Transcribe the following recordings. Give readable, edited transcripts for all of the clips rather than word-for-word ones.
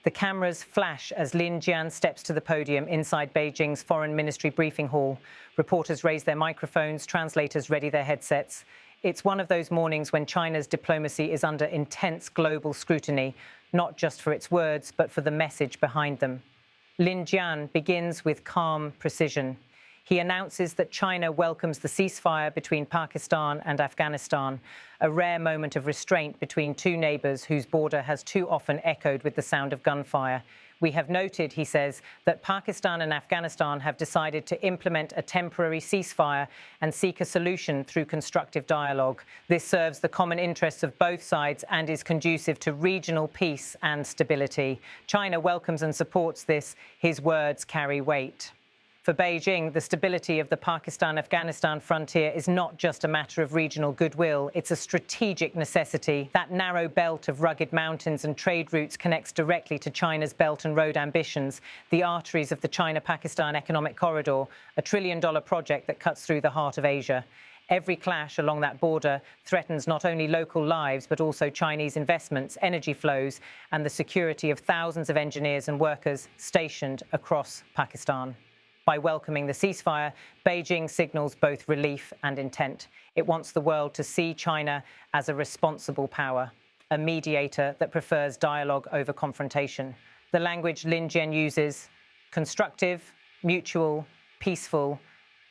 The cameras flash as Lin Jian steps to the podium inside Beijing's Foreign Ministry briefing hall. Reporters raise their microphones, translators ready their headsets. It's one of those mornings when China's diplomacy is under intense global scrutiny, not just for its words, but for the message behind them. Lin Jian begins with calm precision. He announces that China welcomes the ceasefire between Pakistan and Afghanistan, a rare moment of restraint between two neighbours whose border has too often echoed with the sound of gunfire. We have noted, he says, that Pakistan and Afghanistan have decided to implement a temporary ceasefire and seek a solution through constructive dialogue. This serves the common interests of both sides and is conducive to regional peace and stability. China welcomes and supports this. His words carry weight. For Beijing, the stability of the Pakistan-Afghanistan frontier is not just a matter of regional goodwill, it's a strategic necessity. That narrow belt of rugged mountains and trade routes connects directly to China's Belt and Road ambitions, the arteries of the China-Pakistan Economic Corridor, a trillion-dollar project that cuts through the heart of Asia. Every clash along that border threatens not only local lives, but also Chinese investments, energy flows, and the security of thousands of engineers and workers stationed across Pakistan. By welcoming the ceasefire, Beijing signals both relief and intent. It wants the world to see China as a responsible power, a mediator that prefers dialogue over confrontation. The language Lin Jian uses, constructive, mutual, peaceful,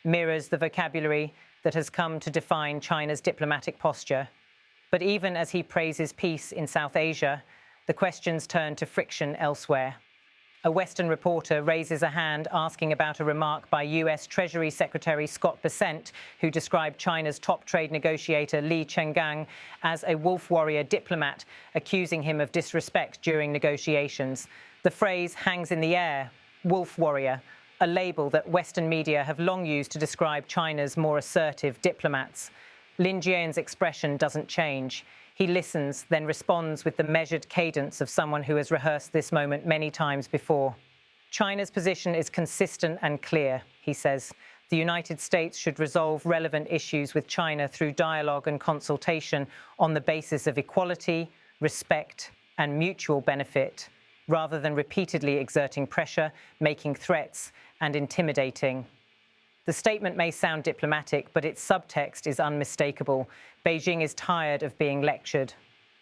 mirrors the vocabulary that has come to define China's diplomatic posture. But even as he praises peace in South Asia, the questions turn to friction elsewhere. A Western reporter raises a hand asking about a remark by US Treasury Secretary Scott Bessent, who described China's top trade negotiator Li Jian as a wolf warrior diplomat, accusing him of disrespect during negotiations. The phrase hangs in the air, wolf warrior, a label that Western media have long used to describe China's more assertive diplomats. Lin Jian's expression doesn't change. He listens, then responds with the measured cadence of someone who has rehearsed this moment many times before. China's position is consistent and clear, he says. The United States should resolve relevant issues with China through dialogue and consultation on the basis of equality, respect, and mutual benefit, rather than repeatedly exerting pressure, making threats, and intimidating. The statement may sound diplomatic, but its subtext is unmistakable. Beijing is tired of being lectured.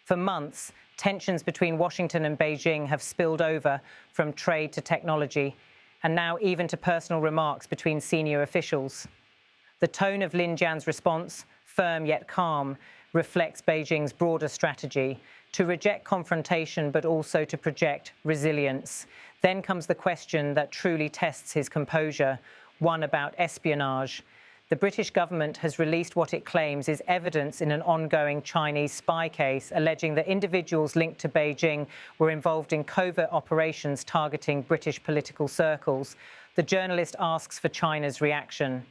For months, tensions between Washington and Beijing have spilled over from trade to technology, and now even to personal remarks between senior officials. The tone of Lin Jian's response, firm yet calm, reflects Beijing's broader strategy to reject confrontation, but also to project resilience. Then comes the question that truly tests his composure, one about espionage. The British government has released what it claims is evidence in an ongoing Chinese spy case, alleging that individuals linked to Beijing were involved in covert operations targeting British political circles. The journalist asks for China's reaction.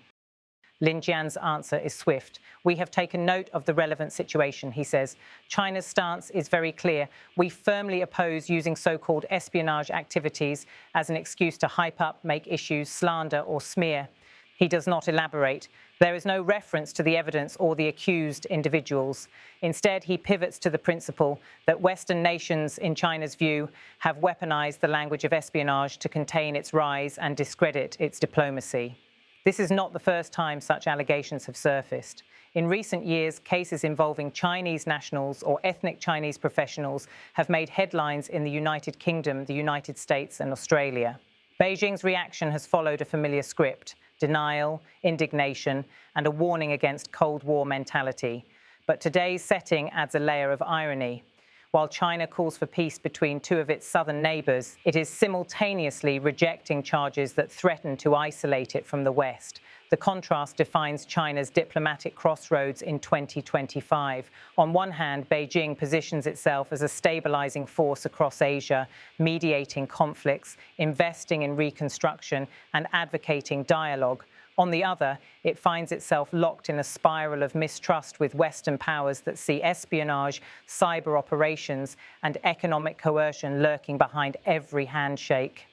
Lin Jian's answer is swift. We have taken note of the relevant situation, he says. China's stance is very clear. We firmly oppose using so-called espionage activities as an excuse to hype up, make issues, slander or smear. He does not elaborate. There is no reference to the evidence or the accused individuals. Instead, he pivots to the principle that Western nations, in China's view, have weaponized the language of espionage to contain its rise and discredit its diplomacy. This is not the first time such allegations have surfaced. In recent years, cases involving Chinese nationals or ethnic Chinese professionals have made headlines in the United Kingdom, the United States, and Australia. Beijing's reaction has followed a familiar script: denial, indignation, and a warning against Cold War mentality. But today's setting adds a layer of irony. While China calls for peace between two of its southern neighbours, it is simultaneously rejecting charges that threaten to isolate it from the West. The contrast defines China's diplomatic crossroads in 2025. On one hand, Beijing positions itself as a stabilizing force across Asia, mediating conflicts, investing in reconstruction, and advocating dialogue. On the other, it finds itself locked in a spiral of mistrust with Western powers that see espionage, cyber operations, and economic coercion lurking behind every handshake.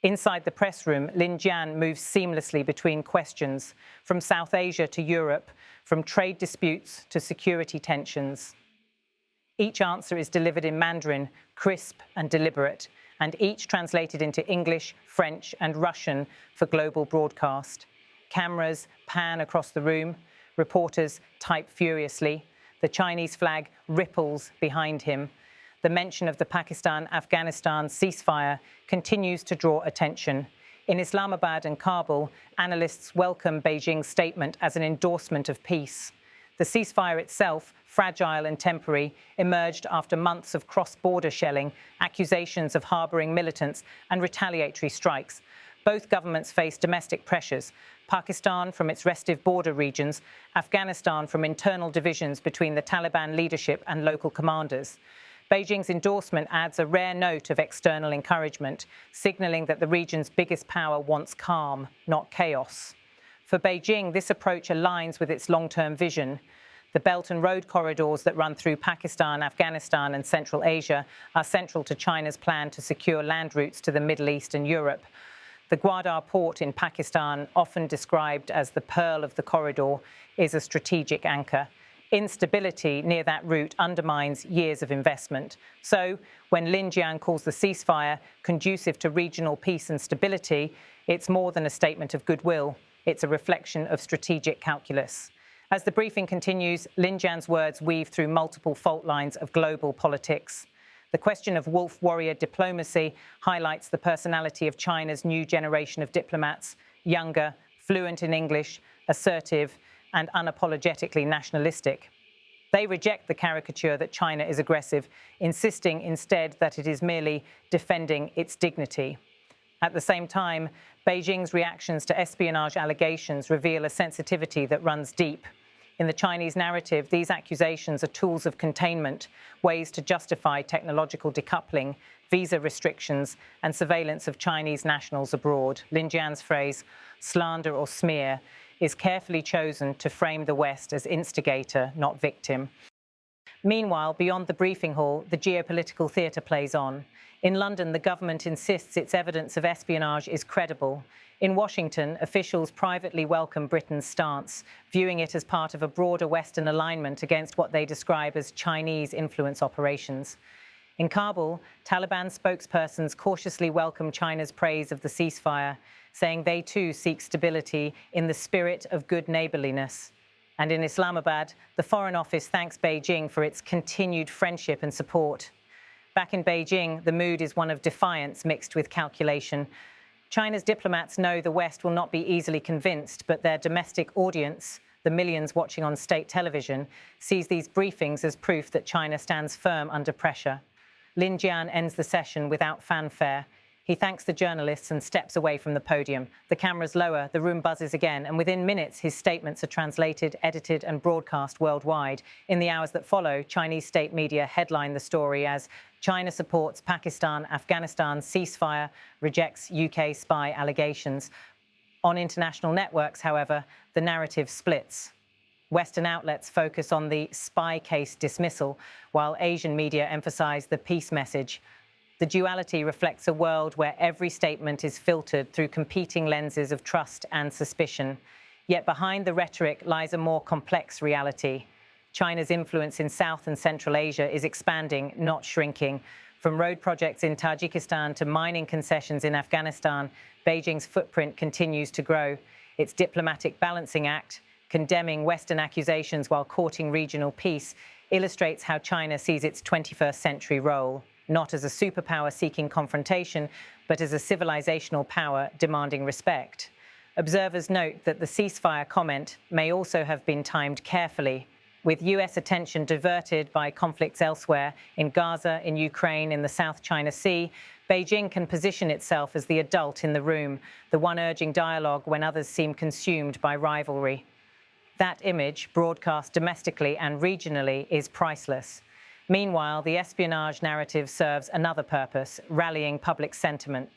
Inside the press room, Lin Jian moves seamlessly between questions, from South Asia to Europe, from trade disputes to security tensions. Each answer is delivered in Mandarin, crisp and deliberate, and each translated into English, French, and Russian for global broadcast. Cameras pan across the room. Reporters type furiously. The Chinese flag ripples behind him. The mention of the Pakistan-Afghanistan ceasefire continues to draw attention. In Islamabad and Kabul, analysts welcome Beijing's statement as an endorsement of peace. The ceasefire itself, fragile and temporary, emerged after months of cross-border shelling, accusations of harbouring militants, and retaliatory strikes. Both governments face domestic pressures, Pakistan from its restive border regions, Afghanistan from internal divisions between the Taliban leadership and local commanders. Beijing's endorsement adds a rare note of external encouragement, signalling that the region's biggest power wants calm, not chaos. For Beijing, this approach aligns with its long-term vision. The Belt and Road corridors that run through Pakistan, Afghanistan and Central Asia are central to China's plan to secure land routes to the Middle East and Europe. The Gwadar port in Pakistan, often described as the pearl of the corridor, is a strategic anchor. Instability near that route undermines years of investment. So, when Lin Jian calls the ceasefire conducive to regional peace and stability, it's more than a statement of goodwill. It's a reflection of strategic calculus. As the briefing continues, Lin Jian's words weave through multiple fault lines of global politics. The question of wolf warrior diplomacy highlights the personality of China's new generation of diplomats, younger, fluent in English, assertive, and unapologetically nationalistic. They reject the caricature that China is aggressive, insisting instead that it is merely defending its dignity. At the same time, Beijing's reactions to espionage allegations reveal a sensitivity that runs deep. In the Chinese narrative, these accusations are tools of containment, ways to justify technological decoupling, visa restrictions, and surveillance of Chinese nationals abroad. Lin Jian's phrase, slander or smear, is carefully chosen to frame the West as instigator, not victim. Meanwhile, beyond the briefing hall, the geopolitical theatre plays on. In London, the government insists its evidence of espionage is credible. In Washington, officials privately welcome Britain's stance, viewing it as part of a broader Western alignment against what they describe as Chinese influence operations. In Kabul, Taliban spokespersons cautiously welcome China's praise of the ceasefire, saying they too seek stability in the spirit of good neighbourliness. And in Islamabad, the Foreign Office thanks Beijing for its continued friendship and support. Back in Beijing, the mood is one of defiance mixed with calculation. China's diplomats know the West will not be easily convinced, but their domestic audience, the millions watching on state television, sees these briefings as proof that China stands firm under pressure. Lin Jian ends the session without fanfare. He thanks the journalists and steps away from the podium. The cameras lower, the room buzzes again, and within minutes his statements are translated, edited and broadcast worldwide. In the hours that follow, Chinese state media headline the story as China supports Pakistan-Afghanistan ceasefire, rejects UK spy allegations. On international networks, however, the narrative splits. Western outlets focus on the spy case dismissal, while Asian media emphasize the peace message. The duality reflects a world where every statement is filtered through competing lenses of trust and suspicion. Yet behind the rhetoric lies a more complex reality. China's influence in South and Central Asia is expanding, not shrinking. From road projects in Tajikistan to mining concessions in Afghanistan, Beijing's footprint continues to grow. Its diplomatic balancing act, condemning Western accusations while courting regional peace, illustrates how China sees its 21st century role, not as a superpower seeking confrontation, but as a civilizational power demanding respect. Observers note that the ceasefire comment may also have been timed carefully, with US attention diverted by conflicts elsewhere in Gaza, in Ukraine, in the South China Sea. Beijing can position itself as the adult in the room, the one urging dialogue when others seem consumed by rivalry. That image, broadcast domestically and regionally, is priceless. Meanwhile, the espionage narrative serves another purpose, rallying public sentiment.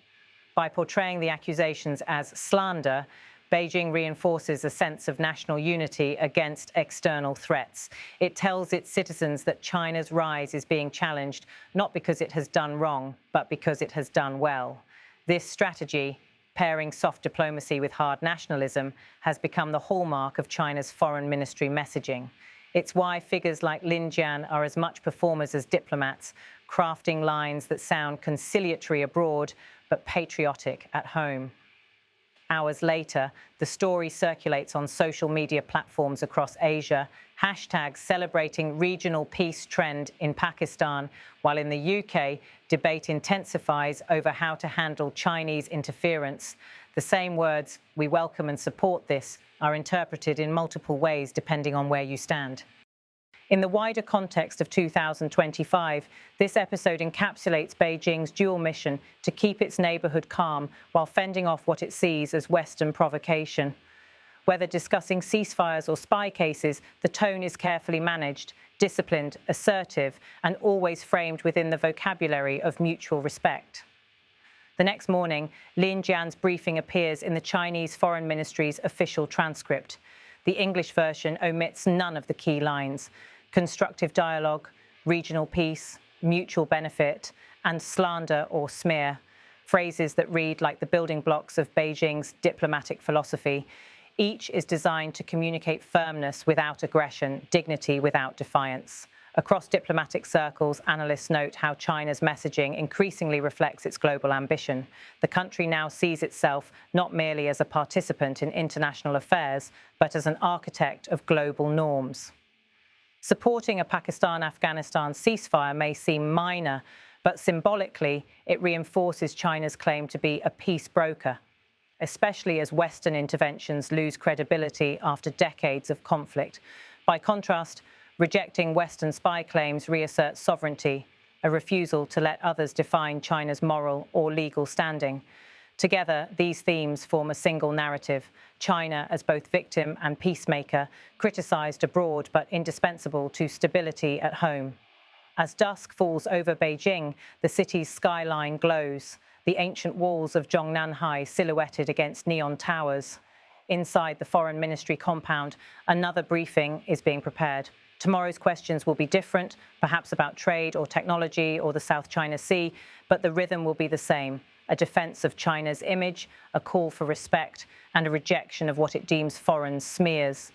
By portraying the accusations as slander, Beijing reinforces a sense of national unity against external threats. It tells its citizens that China's rise is being challenged, not because it has done wrong, but because it has done well. This strategy, pairing soft diplomacy with hard nationalism, has become the hallmark of China's foreign ministry messaging. It's why figures like Lin Jian are as much performers as diplomats, crafting lines that sound conciliatory abroad but patriotic at home. Hours later, the story circulates on social media platforms across Asia, hashtags celebrating regional peace trend in Pakistan, while in the UK, debate intensifies over how to handle Chinese interference. The same words, "we welcome and support this," are interpreted in multiple ways depending on where you stand. In the wider context of 2025, this episode encapsulates Beijing's dual mission to keep its neighbourhood calm while fending off what it sees as Western provocation. Whether discussing ceasefires or spy cases, the tone is carefully managed, disciplined, assertive, and always framed within the vocabulary of mutual respect. The next morning, Lin Jian's briefing appears in the Chinese Foreign Ministry's official transcript. The English version omits none of the key lines: constructive dialogue, regional peace, mutual benefit, and slander or smear, phrases that read like the building blocks of Beijing's diplomatic philosophy. Each is designed to communicate firmness without aggression, dignity without defiance. Across diplomatic circles, analysts note how China's messaging increasingly reflects its global ambition. The country now sees itself not merely as a participant in international affairs, but as an architect of global norms. Supporting a Pakistan-Afghanistan ceasefire may seem minor, but symbolically, it reinforces China's claim to be a peace broker, especially as Western interventions lose credibility after decades of conflict. By contrast, rejecting Western spy claims reasserts sovereignty, a refusal to let others define China's moral or legal standing. Together, these themes form a single narrative: China as both victim and peacemaker, criticized abroad but indispensable to stability at home. As dusk falls over Beijing, the city's skyline glows, the ancient walls of Zhongnanhai silhouetted against neon towers. Inside the Foreign Ministry compound, another briefing is being prepared. Tomorrow's questions will be different, perhaps about trade or technology or the South China Sea, but the rhythm will be the same: a defense of China's image, a call for respect, and a rejection of what it deems foreign smears.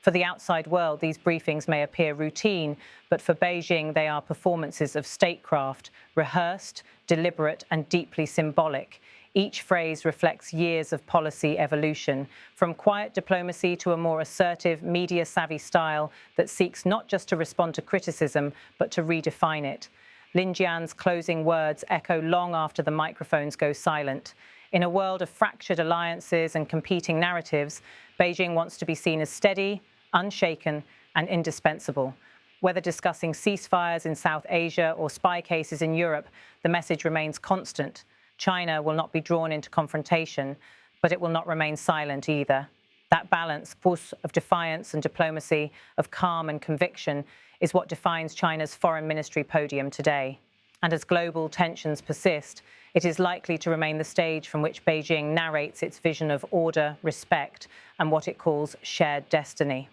For the outside world, these briefings may appear routine, but for Beijing, they are performances of statecraft, rehearsed, deliberate, and deeply symbolic. Each phrase reflects years of policy evolution, from quiet diplomacy to a more assertive, media-savvy style that seeks not just to respond to criticism, but to redefine it. Lin Jian's closing words echo long after the microphones go silent. In a world of fractured alliances and competing narratives, Beijing wants to be seen as steady, unshaken, and indispensable. Whether discussing ceasefires in South Asia or spy cases in Europe, the message remains constant. China will not be drawn into confrontation, but it will not remain silent either. That balance, both of defiance and diplomacy, of calm and conviction, is what defines China's foreign ministry podium today. And as global tensions persist, it is likely to remain the stage from which Beijing narrates its vision of order, respect, and what it calls shared destiny.